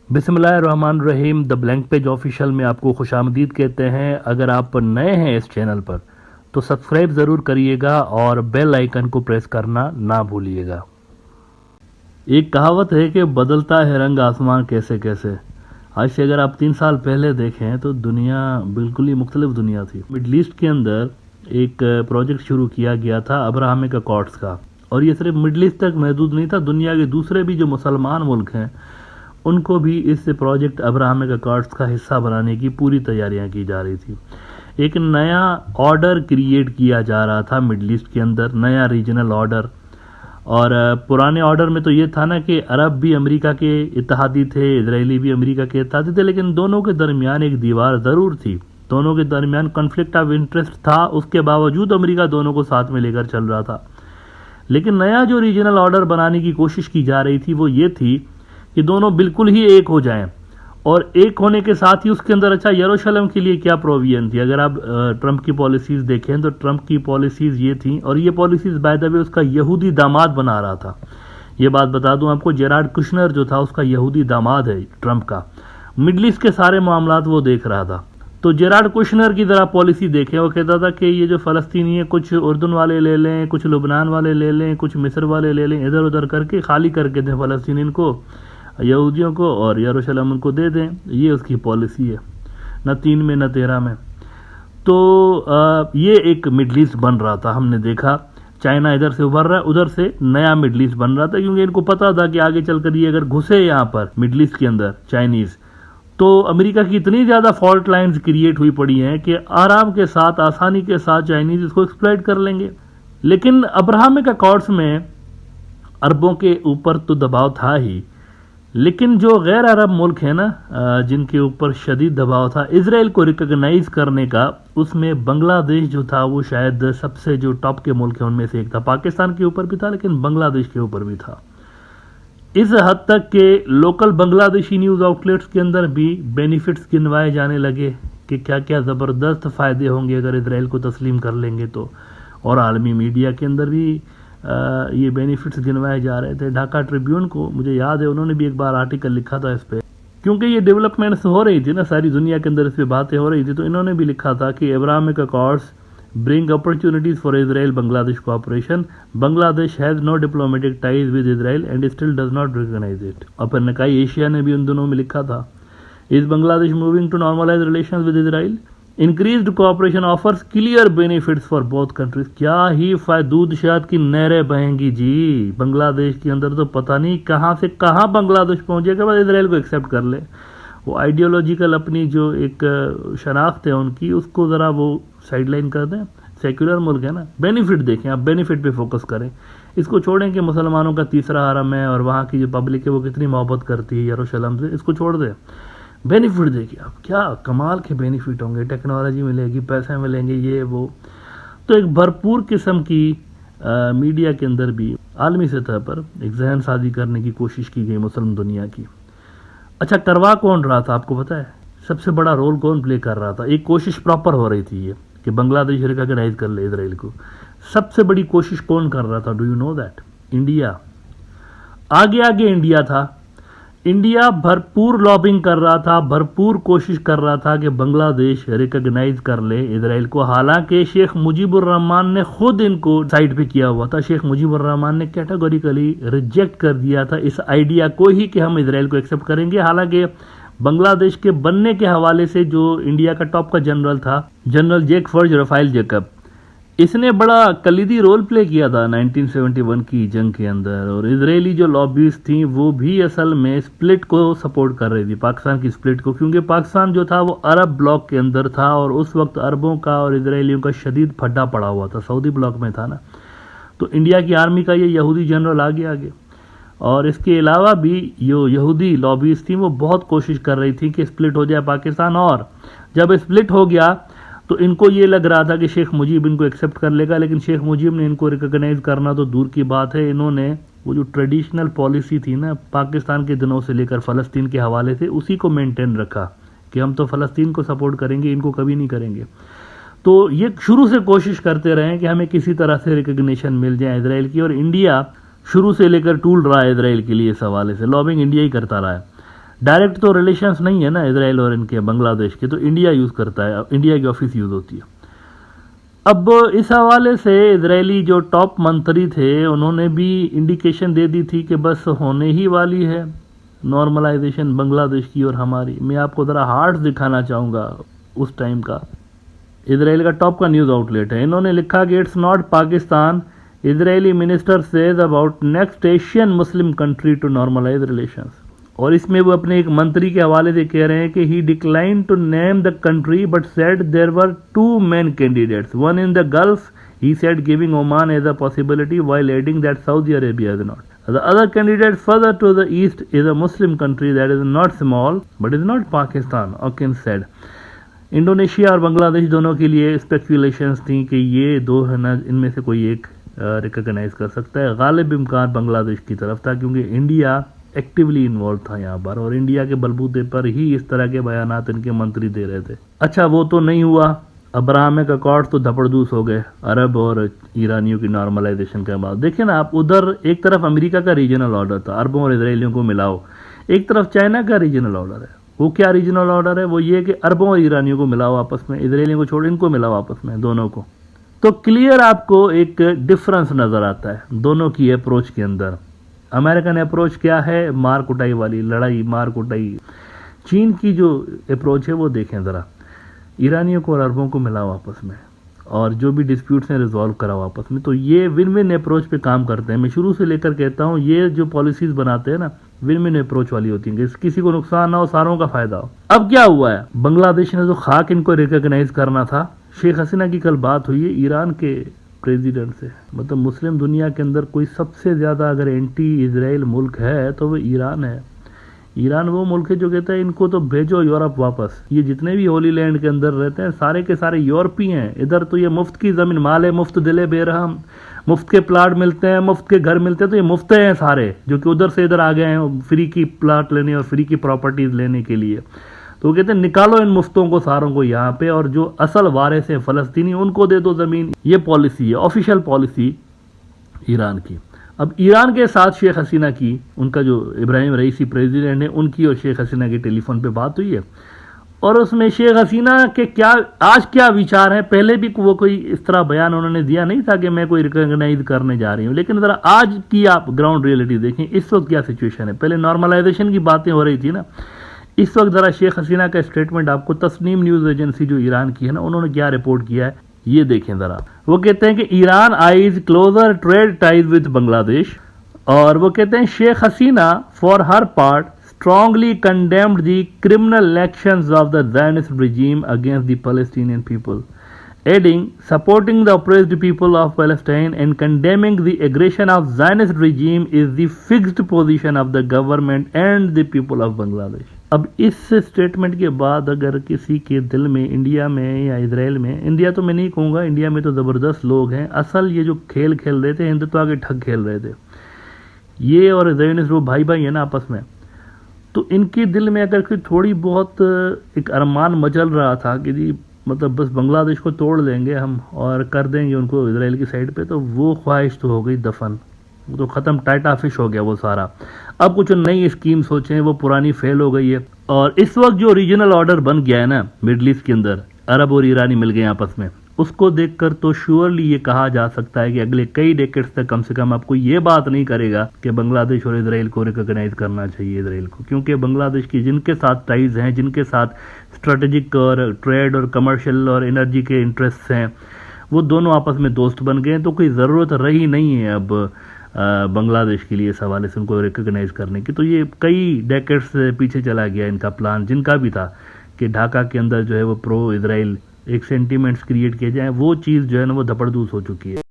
بسم اللہ الرحمن الرحیم. دا بلینک پیج آفیشیل میں آپ کو خوش آمدید کہتے ہیں. اگر آپ نئے ہیں اس چینل پر تو سبسکرائب ضرور کریے گا اور بیل آئیکن کو پریس کرنا نہ بھولیے گا. ایک کہاوت ہے کہ بدلتا ہے رنگ آسمان کیسے کیسے. آج سے اگر آپ 3 سال پہلے دیکھیں تو دنیا بالکل ہی مختلف دنیا تھی. مڈل ایسٹ کے اندر ایک پروجیکٹ شروع کیا گیا تھا ابراہمک اکارڈز کا، اور یہ صرف مڈل ایسٹ تک محدود نہیں تھا، دنیا کے دوسرے بھی جو مسلمان ملک ہیں ان کو بھی اس پروجیکٹ ابراہمک اکارڈز کا حصہ بنانے کی پوری تیاریاں کی جا رہی تھی. ایک نیا آرڈر کریٹ کیا جا رہا تھا مڈل ایسٹ کے اندر، نیا ریجنل آرڈر. اور پرانے آرڈر میں تو یہ تھا نا کہ عرب بھی امریکہ کے اتحادی تھے، اسرائیلی بھی امریکہ کے اتحادی تھے، لیکن دونوں کے درمیان ایک دیوار ضرور تھی، دونوں کے درمیان کنفلکٹ آف انٹرسٹ تھا. اس کے باوجود امریکہ دونوں کو ساتھ میں لے کر چل رہا تھا. لیکن نیا جو ریجنل آرڈر بنانے کی کوشش کی جا رہی تھی وہ یہ تھی کہ دونوں بالکل ہی ایک ہو جائیں، اور ایک ہونے کے ساتھ ہی اس کے اندر اچھا یروشلم کے لیے کیا پروویژن تھی. اگر آپ ٹرمپ کی پالیسیز دیکھیں تو ٹرمپ کی پالیسیز یہ تھیں، اور یہ پالیسیز بائی دا وے اس کا یہودی داماد بنا رہا تھا. یہ بات بتا دوں آپ کو، جیرارڈ کشنر جو تھا اس کا یہودی داماد ہے ٹرمپ کا. مڈل ایسٹ کے سارے معاملات وہ دیکھ رہا تھا. تو جیرارڈ کشنر کی ذرا پالیسی دیکھیں، وہ کہتا تھا کہ یہ جو فلسطینی ہیں کچھ اردن والے لے لیں، کچھ لبنان والے لے لیں، کچھ مصر والے لے لیں، ادھر ادھر کر کے خالی کر کے دیں فلسطینین کو، یہودیوں کو، اور یروشلم ان کو دے دیں. یہ اس کی پالیسی ہے، نہ 3 میں نہ 13 میں. تو یہ ایک مڈل ایسٹ بن رہا تھا. ہم نے دیکھا چائنا ادھر سے ابھر رہا ہے، ادھر سے نیا مڈل ایسٹ بن رہا تھا، کیونکہ ان کو پتا تھا کہ آگے چل کر یہ اگر گھسے یہاں پر مڈل ایسٹ کے اندر چائنیز، تو امریکہ کی اتنی زیادہ فالٹ لائنز کریٹ ہوئی پڑی ہیں کہ آرام کے ساتھ، آسانی کے ساتھ چائنیز اس کو ایکسپلائٹ کر لیں گے. لیکن ابراہمک اکارڈز میں عربوں کے اوپر تو دباؤ تھا ہی، لیکن جو غیر عرب ملک ہیں نا جن کے اوپر شدید دباؤ تھا اسرائیل کو ریکگنائز کرنے کا، اس میں بنگلہ دیش جو تھا وہ شاید سب سے جو ٹاپ کے ملک ہیں ان میں سے ایک تھا. پاکستان کے اوپر بھی تھا لیکن بنگلہ دیش کے اوپر بھی تھا. اس حد تک کہ لوکل بنگلہ دیشی نیوز آؤٹ لیٹس کے اندر بھی بینیفٹس گنوائے جانے لگے کہ کیا کیا زبردست فائدے ہوں گے اگر اسرائیل کو تسلیم کر لیں گے تو. اور عالمی میڈیا کے اندر بھی یہ بینیفٹس گنوائے جا رہے تھے. ڈھاکہ ٹریبیون کو مجھے یاد ہے انہوں نے بھی ایک بار آرٹیکل لکھا تھا اس پہ، کیونکہ یہ ڈیولپمنٹس ہو رہی تھی نا ساری دنیا کے اندر، اس پہ باتیں ہو رہی تھی، تو انہوں نے بھی لکھا تھا کہ Abrahamic اکارڈز bring opportunities for Israel Bangladesh cooperation. Bangladesh has no diplomatic ties with Israel and still does not recognize it. اور نکائی ایشیا نے بھی ان دنوں میں لکھا تھا Is Bangladesh moving to normalize relations with Israel? Increased cooperation offers clear benefits for both countries. کیا ہی دودھ شہد کی نہریں بہیں گی جی. بنگلہ دیش کے اندر تو پتہ نہیں کہاں سے کہاں بنگلہ دیش پہنچے گا بعد اسرائیل کو ایکسیپٹ کر لے. وہ آئیڈیولوجیکل اپنی جو ایک شناخت ہے ان کی، اس کو ذرا وہ سائڈ لائن کر دیں. سیکولر ملک ہے نا، بینیفٹ دیکھیں آپ، بینیفٹ پہ فوکس کریں. اس کو چھوڑیں کہ مسلمانوں کا تیسرا حرم ہے اور وہاں کی جو پبلک ہے وہ کتنی محبت کرتی ہے یروشلم سے، اس کو چھوڑ دیں. بینیفٹ دیکھیں آپ، کیا کمال کے بینیفٹ ہوں گے، ٹیکنالوجی ملے گی، پیسے ملیں گے، یہ وہ. تو ایک بھرپور قسم کی میڈیا کے اندر بھی عالمی سطح پر ایک ذہن سازی کرنے کی کوشش کی گئی مسلم دنیا کی. اچھا کروا کون رہا تھا آپ کو پتہ ہے؟ سب سے بڑا رول کون پلے کر رہا تھا؟ ایک کوشش پراپر ہو رہی تھی یہ کہ بنگلہ دیش ریکگنائز کر لے اسرائیل کو. سب سے بڑی کوشش کون کر رہا تھا؟ Do you know that? India. آگے انڈیا تھا. انڈیا بھرپور لابنگ کر رہا تھا، بھرپور کوشش کر رہا تھا کہ بنگلہ دیش ریکگنائز کر لے اسرائیل کو. حالانکہ شیخ مجیب الرحمان نے خود ان کو سائڈ پہ کیا ہوا تھا. شیخ مجیب الرحمان نے کیٹیگوریکلی ریجیکٹ کر دیا تھا اس آئیڈیا کو ہی کہ ہم اسرائیل کو ایکسیپٹ کریں گے. حالانکہ بنگلہ دیش کے بننے کے حوالے سے جو انڈیا کا ٹاپ کا جنرل تھا، جنرل جیک فرج رفائل جیکب، اس نے بڑا کلیدی رول پلے کیا تھا 1971 کی جنگ کے اندر. اور اسرائیلی جو لابیز تھیں وہ بھی اصل میں سپلٹ کو سپورٹ کر رہی تھی، پاکستان کی سپلٹ کو، کیونکہ پاکستان جو تھا وہ عرب بلاک کے اندر تھا اور اس وقت عربوں کا اور اسرائیلیوں کا شدید پھڈا پڑا ہوا تھا، سعودی بلاک میں تھا نا. تو انڈیا کی آرمی کا یہ یہودی جنرل آگے. اور اس کے علاوہ بھی جو یہودی لابیز تھیں وہ بہت کوشش کر رہی تھی کہ سپلٹ ہو جائے پاکستان. اور جب سپلٹ ہو گیا تو ان کو یہ لگ رہا تھا کہ شیخ مجیب ان کو ایکسیپٹ کر لے گا، لیکن شیخ مجیب نے ان کو ریکگنائز کرنا تو دور کی بات ہے. انہوں نے وہ جو ٹریڈیشنل پالیسی تھی نا پاکستان کے دنوں سے لے کر فلسطین کے حوالے سے، اسی کو مینٹین رکھا کہ ہم تو فلسطین کو سپورٹ کریں گے، ان کو کبھی نہیں کریں گے. تو یہ شروع سے کوشش کرتے رہے کہ ہمیں کسی طرح سے ریکگنیشن مل جائے اسرائیل کی. اور انڈیا شروع سے لے کر ٹول رہا ہے اسرائیل کے لیے اس حوالے سے، لابنگ انڈیا ہی کرتا رہا ہے. ڈائریکٹ تو ریلیشنس نہیں ہے نا اسرائیل اور ان کے بنگلہ دیش کے، تو انڈیا یوز کرتا ہے، انڈیا کی آفس یوز ہوتی ہے۔ اب اس حوالے سے اسرائیلی جو ٹاپ منتری تھے انہوں نے بھی انڈیکیشن دے دی تھی کہ بس ہونے ہی والی ہے نارملائزیشن بنگلہ دیش کی اور ہماری۔ میں آپ کو ذرا ہارٹ دکھانا چاہوں گا اس ٹائم کا، اسرائیل کا ٹاپ کا نیوز آؤٹ لیٹ ہے، انہوں نے لکھا کہ it's not Pakistan, Israeli minister says about next Asian Muslim country to normalise relations. اور اس میں وہ اپنے ایک منتری کے حوالے سے کہہ رہے ہیں کہ he decline to name the country but said there were two main candidates, one in the gulf, he said giving Oman as a possibility while adding that Saudi Arabia is not. The other candidate further to the east is a Muslim country that is not small but is not Pakistan, Hawkins said۔ Indonesia اور بنگلہ دیش دونوں کے لیے speculations تھیں کہ یہ دو ہے نا ان میں سے کوئی ایک ریکگنائز کر سکتا ہے۔ غالب امکان بنگلہ دیش کی طرف تھا کیونکہ انڈیا ایکٹیولی انوالو تھا یہاں پر، اور انڈیا کے بلبوتے پر ہی اس طرح کے بیانات ان کے منتری دے رہے تھے۔ اچھا وہ تو نہیں ہوا، ابراہمک اکارڈ تو دھپڑدوس ہو گئے عرب اور ایرانیوں کی نارملائزیشن کے بعد۔ دیکھیں نا آپ، ادھر ایک طرف امریکہ کا ریجنل آرڈر تھا عربوں اور اسرائیلیوں کو ملاؤ، ایک طرف چائنا کا ریجنل آرڈر ہے۔ وہ کیا ریجنل آرڈر ہے؟ وہ یہ کہ عربوں اور ایرانیوں کو ملاؤ آپس میں، اسرائیلیوں کو چھوڑ ان کو ملاؤ آپس میں، دونوں کو۔ تو کلیئر آپ کو ایک ڈفرنس نظر آتا ہے دونوں کی اپروچ کے اندر۔ امریکن اپروچ کیا ہے؟ مار کٹائی والی لڑائی، مار کٹائی۔ چین کی جو اپروچ ہے وہ دیکھیں ذرا، ایرانیوں کو اور عربوں کو ملاؤ آپس میں اور جو بھی ڈسپیوٹس ہیں ریزالو کراؤ آپس میں۔ تو یہ ون ون اپروچ پہ کام کرتے ہیں۔ میں شروع سے لے کر کہتا ہوں یہ جو پالیسیز بناتے ہیں نا ون ون اپروچ والی ہوتی ہیں کہ کسی کو نقصان نہ ہو، ساروں کا فائدہ ہو۔ اب کیا ہوا ہے، بنگلہ دیش نے جو خاک ان کو ریکگنائز کرنا تھا، شیخ حسینہ کی کل بات ہوئی ہے ایران کے پریزیڈنٹ سے، مطلب مسلم دنیا کے اندر کوئی سب سے زیادہ اگر اینٹی اسرائیل ملک ہے تو وہ ایران ہے۔ ایران وہ ملک ہے جو کہتا ہے ان کو تو بھیجو یورپ واپس۔ یہ جتنے بھی ہولی لینڈ کے اندر رہتے ہیں سارے کے سارے یورپی ہیں، ادھر تو یہ مفت کی زمین مال ہے، مفت دلے بے رحم، مفت کے پلاٹ ملتے ہیں، مفت کے گھر ملتے ہیں، تو یہ مفت ہیں سارے جو کہ ادھر سے ادھر آ گئے ہیں فری کی پلاٹ لینے اور فری کی پراپرٹیز لینے کے لیے۔ تو وہ کہتے ہیں نکالو ان مفتوں کو ساروں کو یہاں پہ، اور جو اصل وارث ہیں فلسطینی ان کو دے دو زمین۔ یہ پالیسی ہے آفیشیل پالیسی ایران کی۔ اب ایران کے ساتھ شیخ حسینہ کی، ان کا جو ابراہیم رئیسی پریزیڈنٹ ہیں، ان کی اور شیخ حسینہ کی ٹیلی فون پہ بات ہوئی ہے، اور اس میں شیخ حسینہ کے آج کیا وچار ہیں، پہلے بھی وہ کوئی اس طرح بیان انہوں نے دیا نہیں تھا کہ میں کوئی ریکگنائز کرنے جا رہی ہوں، لیکن ذرا آج کی آپ گراؤنڈ ریئلٹی دیکھیں اس وقت کیا سچویشن ہے۔ پہلے نارملائزیشن کی باتیں ہو رہی تھی نا، اس وقت ذرا شیخ حسینہ کا اسٹیٹمنٹ آپ کو تسنیم نیوز ایجنسی جو ایران کی ہے نا انہوں نے کیا رپورٹ کیا ہے یہ دیکھیں ذرا۔ وہ کہتے ہیں کہ Iran eyes closer trade ties with Bangladesh, اور وہ کہتے ہیں Sheikh Hasina for her part strongly condemned the criminal actions of the Zionist regime against the Palestinian people, adding, supporting the oppressed people of Palestine and condemning the aggression of Zionist regime is the fixed position of the government and the people of Bangladesh۔ اب اس statement کے بعد اگر کسی کے دل میں India میں یا اسرائیل میں، انڈیا تو میں نہیں کہوں گا، انڈیا میں تو زبردست لوگ ہیں، اصل یہ جو کھیل کھیل رہے تھے ہندوتوا کے ٹھگ کھیل رہے تھے یہ، اور زائنسٹ وہ بھائی بھائی ہیں نا آپس میں، تو ان کے دل میں اگر کوئی تھوڑی بہت ایک ارمان مچل رہا تھا کہ جی مطلب بس بنگلہ دیش کو توڑ لیں گے ہم اور کر دیں گے ان کو اسرائیل کی سائڈ پہ، تو وہ خواہش تو ہو گئی دفن، وہ تو ختم، ٹائٹا فش ہو گیا وہ سارا۔ اب کچھ نئی اسکیم سوچیں، وہ پرانی فیل ہو گئی ہے۔ اور اس وقت جو ریجنل آرڈر بن گیا ہے نا مڈل ایسٹ کے اندر، عرب اور ایرانی مل گئے آپس میں، اس کو دیکھ کر تو شیورلی یہ کہا جا سکتا ہے کہ اگلے کئی ڈیکیڈز تک کم سے کم آپ کو یہ بات نہیں کرے گا کہ بنگلہ دیش اور اسرائیل کو ریکگنائز کرنا چاہیے اسرائیل کو، کیونکہ بنگلہ دیش کی جن کے ساتھ ٹائز ہیں، جن کے ساتھ اسٹریٹجک اور ٹریڈ اور کمرشل اور انرجی کے انٹرسٹ ہیں، وہ دونوں آپس میں دوست بن گئے ہیں، تو کوئی ضرورت رہی نہیں ہے اب بنگلہ دیش کے لیے اس حوالے سے ان کو ریکگنائز کرنے کی۔ تو یہ کئی ڈیکیڈز پیچھے چلا گیا ان کا پلان، جن کا بھی تھا کہ ڈھاکہ کے اندر جو ہے وہ پرو اسرائیل ایک سینٹیمنٹس کریٹ کیے جائیں، وہ چیز جو ہے نا وہ دھپڑ دوس ہو چکی ہے۔